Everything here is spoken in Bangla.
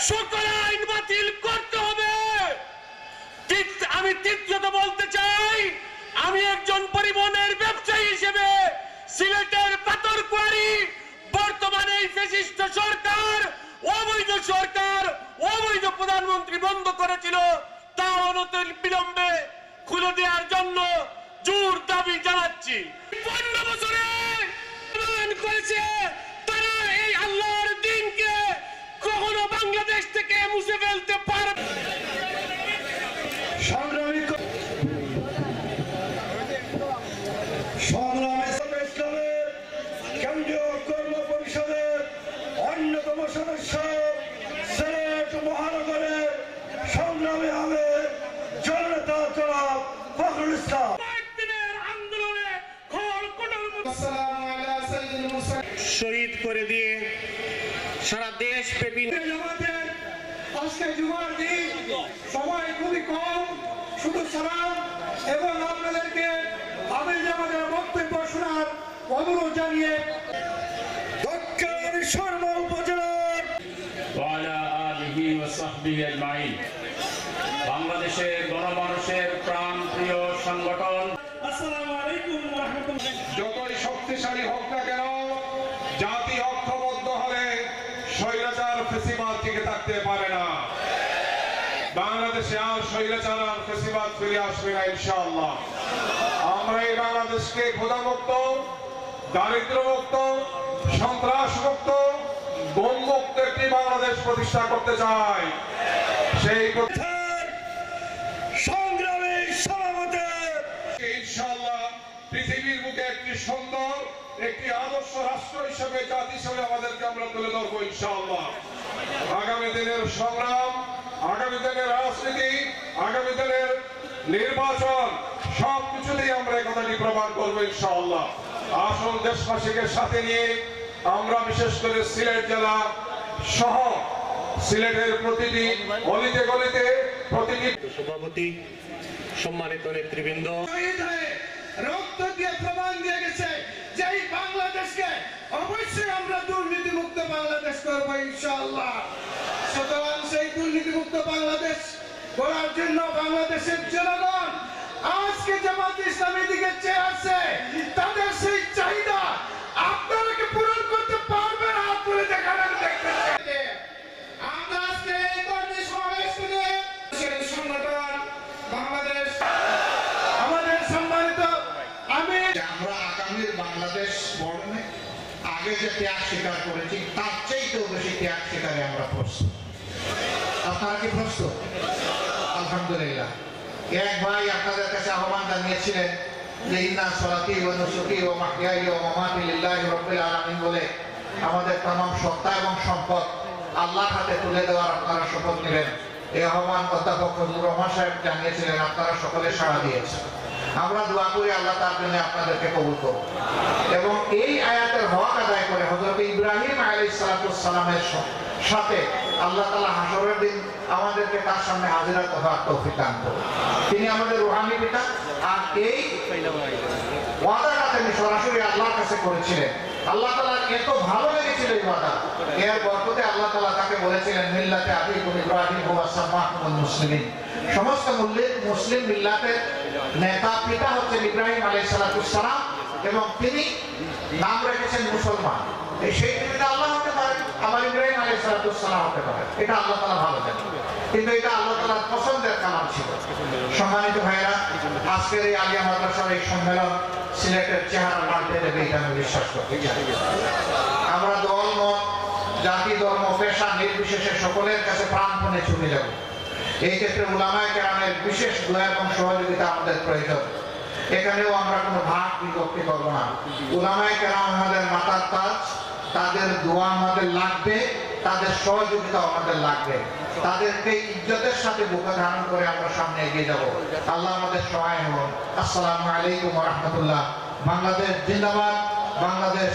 সকল আইন বাতিল করতে হবে। আমি তৃতীয়ত বলতে চাই, আমি একজন পরিবহনের ব্যবসায়ী হিসেবে সিলেটের পাথরকুয়ারি বর্তমানে এই ফ্যাসিস্ট সরকার, অবৈধ সরকার, অবৈধ প্রধানমন্ত্রী বন্ধ করেছিল, তা অনতিবিলম্বে খুলে দেওয়ার জন্য জোর দাবি জানাচ্ছি। 15 বছরে প্রমাণ করেছে তারা এই আল্লাহর দ্বীনকে কখনো বাংলাদেশ থেকে মুছে ফেলতে পারবে। কেন্দ্রীয় কর্ম পরিষদের অন্যতম সদস্য, সিলেট মহানগরের সংগ্রামী হবে জননেতা জনাব ফখরুল ইসলাম। শহীদ করে দিয়ে সারা দেশ ব্যাপী আজকে জুমার দিন, সময় খুবই কম, শুধু সালাম এবং আপনাদেরকে আমি আমাদের বক্তব্য শোনার অনুরোধ জানিয়ে দক্ষিণ শর্মা উপজেলার বাংলাদেশের গণমানুষের প্রাণ প্রিয় সংগঠন যতই শক্তিশালী হোক না কেন, জাতি ঐক্যবদ্ধ হলে স্বৈরাচার ফ্যাসিবাদ টিকে থাকতে পারে না। বাংলাদেশে আর স্বৈরাচার আর ফ্যাসিবাদ ফিরে আসবে না ইনশাআল্লাহ। আমরা এই বাংলাদেশকে ক্ষুধামুক্ত, দারিদ্র্যমুক্ত, সন্ত্রাসমুক্ত, গণমুক্ত একটি বাংলাদেশ প্রতিষ্ঠা করতে চাই। সেই সংগ্রামী সভাপতি ইনশাআল্লাহ পৃথিবীর বুকে একটি সুন্দর, একটি আদর্শ রাষ্ট্র হিসেবে, জাতি হিসেবে আমাদেরকে আমরা তুলে ধরবো ইনশাআল্লাহ। আগামী দিনের সংগ্রাম, আগামী দিনের রাজনীতি, আগামী দিনের নির্বাচন, সবকিছুতেই আমরা এই কথাটি প্রমাণ করবো ইনশাআল্লাহ। আসল দেশবাসীকে সাথে নিয়ে আমরা বিশেষ করে সিলেট জেলা সহ সিলেটের প্রতিটি অলিতে গলিতে, প্রতিটি সভাপতি, সম্মানিত নেতৃবৃন্দ, রক্ত দিয়ে প্রমাণ দিয়ে গেছে যে এই বাংলাদেশকে অবশ্যই আমরা দুর্নীতিমুক্ত বাংলাদেশ করবো ইনশাআল্লাহ। সুতরাং সেই দুর্নীতিমুক্ত বাংলাদেশ করার জন্য বাংলাদেশের জনগণ আজকে জামাত ইসলামী দিকে চেয়ে আছে, তাদের সেই চাহিদা আপনারা কি পূরণ করতে পারবেন? হাত তুলে দেখাবেন, দেখতে চাই। আমরা আজকে এই কর্মী সমাবেশ থেকে সংগঠন বাংলাদেশ আমাদের সম্মানিত, আমি আমরা আগামীর বাংলাদেশ গঠনে আগে যে ত্যাগ স্বীকার করেছি তার চাইতেও বেশি ত্যাগ স্বীকারে আমরা প্রস্তুত। আপনারা কি প্রস্তুত? আলহামদুলিল্লাহ। এক ভাই আপনাদের কাছে আহ্বান জানিয়েছিলেন যে ইন্না সলাতি ওয়া নুসুকি ওয়া মাহইয়াই ওয়া মামাতি লিল্লাহি রাব্বিল আলামিন বলে আমাদের तमाम সত্তা এবং সম্পদ আল্লাহর হাতে তুলে দেওয়ার আপনারা শপথ নিলেন। এই আহ্বান অধ্যাপক ফজলুর রহমান সাহেব জানিয়েছিলেন, আপনারা সকলে সাড়া দিয়েছেন। আমরা দোয়া করি আল্লাহ তার জন্য আপনাদেরকে কবুল করুন এবং এই আয়াতের হক আদায় করে হযরত ইব্রাহিম আলাইহিস সালামের সাথে আল্লাহ তাআলা হাশরের দিন আমাদেরকে তার সামনে হাজিরা করার তৌফিক দান করুন। তিনি আমাদের রূহানি পিতা, আর এই ওয়াদাটা তিনি সরাসরি আল্লাহর কাছে করেছিলেন। আল্লাহ তাআলা এত ভালো লেগেছিল এই ওয়াদা, এর বরকতে আল্লাহ তাআলা তাকে বলেছিলেন মিল্লাতে আবিকুম ইব্রাহিম ওয়া সাম্মাকুমুল মুসলিমিন। সমস্ত মুসলিম মিল্লাতের নেতা পিতা হচ্ছেন ইব্রাহিম আলাইহিস সালাম এবং তিনি নাম রেখেছেন মুসলমান। এই সেই পিতা আল্লাহ হতে পারে, আবার ইব্রাহিম আলাইহিস সালাম হতে পারে, এটা আল্লাহ তাআলা ভালো জানেন, কিন্তু এটা আল্লাহ তাআলার পছন্দের কালাম ছিল। সম্মানিত ভাইরা, আজকের এই আলিয়া মাদ্রাসার এই সম্মেলন সিলেটের চেহারা পাল্টে দেবে এটা আমি বিশ্বাস করি। আমরা দল মত, জাতি, ধর্ম, পেশা নির্বিশেষে সকলের কাছে প্রাণপণে ছুটে যাব। এই ক্ষেত্রে উলামায়ে কেরামের বিশেষ দোয়া এবং সহযোগিতা আমাদের প্রয়োজন। এখানেও আমরা কোনো ভাগ বিভক্তি করবো না। উলামায়ে কেরাম আমাদের মাথার তাজ, তাদের দোয়া আমাদের লাগবে, তাদের সহযোগিতা আমাদের লাগবে। তাদেরকে ইজ্জতের সাথে বুকে ধারণ করে আমরা সামনে এগিয়ে যাব। আল্লাহ আমাদের সহায় হন। আসসালামু আলাইকুম ওয়া রাহমাতুল্লাহ। বাংলাদেশ জিন্দাবাদ, বাংলাদেশ।